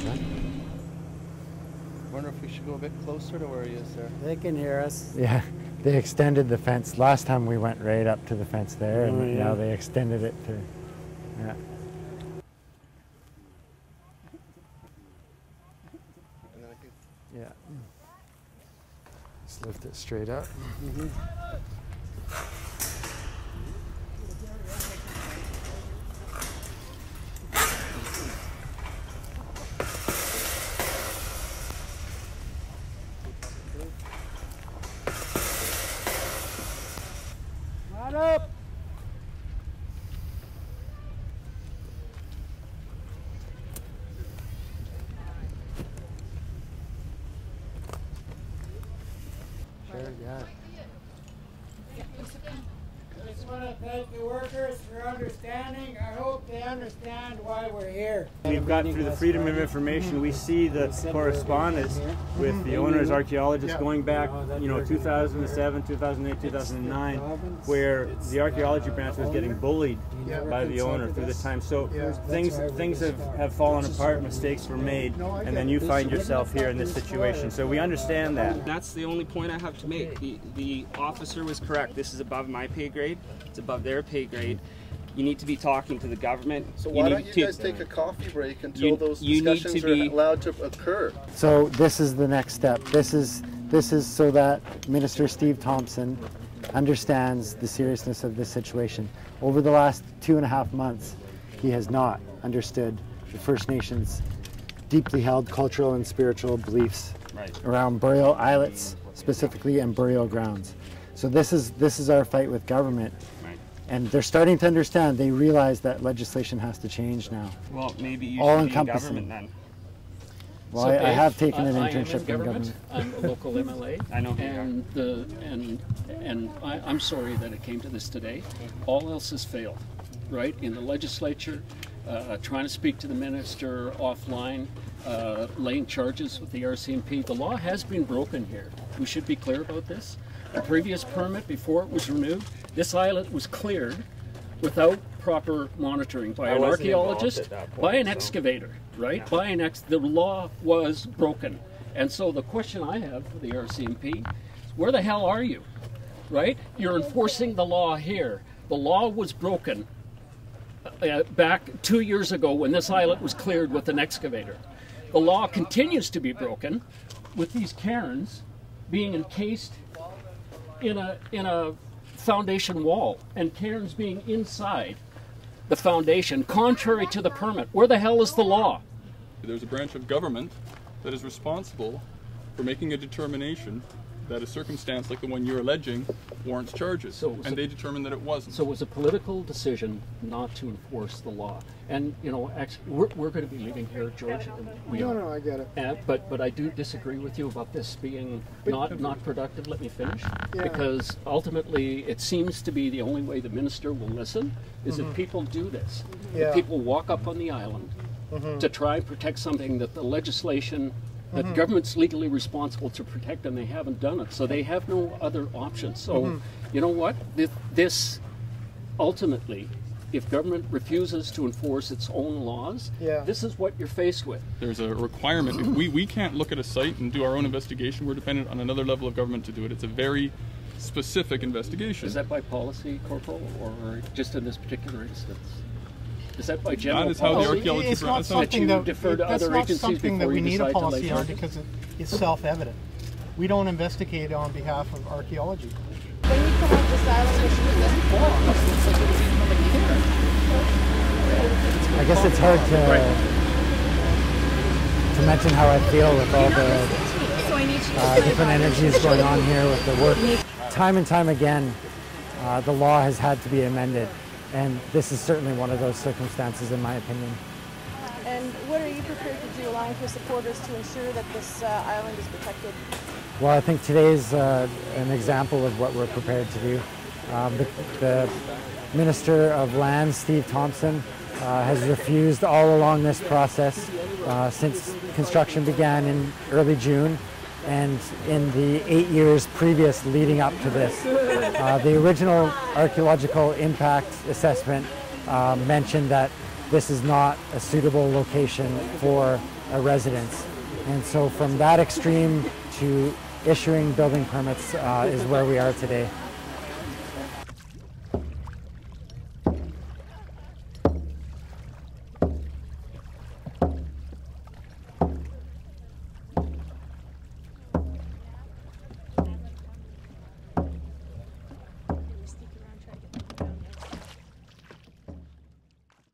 Okay. Wonder if we should go a bit closer to where he is there. They can hear us. Yeah, they extended the fence. Last time we went right up to the fence there, and yeah. now they extended it to, yeah. And then I think Yeah. Just lift it straight up. Right up. Sure, yeah. I just want to thank the workers for understanding. I hope they understand why we're here. We've got through the Freedom of Information, we see the correspondence with the owners, archaeologists going back, 2007, 2008, 2009, where the archaeology branch was getting bullied by the owner through the time. So things have fallen apart, mistakes were made, and then you find yourself here in this situation. So we understand that. That's the only point I have to make. The officer was correct. This is above my pay grade. It's above their pay grade. You need to be talking to the government. so. Why don't you guys take a coffee break until those discussions are allowed to occur? So this is the next step. This is so that Minister Steve Thompson understands the seriousness of this situation. Over the last 2.5 months, he has not understood the First Nations' deeply held cultural and spiritual beliefs around burial islets specifically and burial grounds. So this is our fight with government. And they're starting to understand. They realize that legislation has to change now. Well, maybe you all should be in encompassing. government then. Well, So, I have taken an I internship am in government. I'm a local MLA. I know who you are. And I'm sorry that it came to this today. All else has failed, right? In the legislature, trying to speak to the minister offline, laying charges with the RCMP. The law has been broken here. We should be clear about this. The previous permit, before it was renewed, this islet was cleared without proper monitoring by an archaeologist, by an excavator, right? The law was broken. And so the question I have for the RCMP is, where the hell are you, right? You're enforcing the law here. The law was broken back 2 years ago when this islet was cleared with an excavator. The law continues to be broken with these cairns being encased in a foundation wall and cairns being inside the foundation, contrary to the permit. Where the hell is the law? There's a branch of government that is responsible for making a determination that a circumstance like the one you're alleging warrants charges, and they determined that it wasn't. So it was a political decision not to enforce the law. And, actually, we're going to be leaving here, George. No, I get it. But I do disagree with you about this being not productive. Let me finish. Yeah. Because ultimately, it seems to be the only way the minister will listen is if people do this. If people walk up on the island to try and protect something that the legislation that government's legally responsible to protect, and they haven't done it. So they have no other options. So you know what? This ultimately, if government refuses to enforce its own laws, this is what you're faced with. There's a requirement. If we can't look at a site and do our own investigation, we're dependent on another level of government to do it. It's a very specific investigation. Is that by policy, Corporal, or just in this particular instance? Is that by general That is how policy? the archaeology It's not something that defer to other agencies before we you need a decide to lay policy on charges? because it's self-evident. We don't investigate on behalf of archaeology. When you come off this island, I guess it's hard to mention how I feel with all the different energies going on here with the work. Time and time again, the law has had to be amended, and this is certainly one of those circumstances, in my opinion. And what are you prepared to do, allowing for supporters to ensure that this island is protected? Well, I think today is an example of what we're prepared to do. The Minister of Lands, Steve Thompson, has refused all along this process since construction began in early June and in the 8 years previous leading up to this. The original archaeological impact assessment mentioned that this is not a suitable location for a residence. And so from that extreme to issuing building permits is where we are today.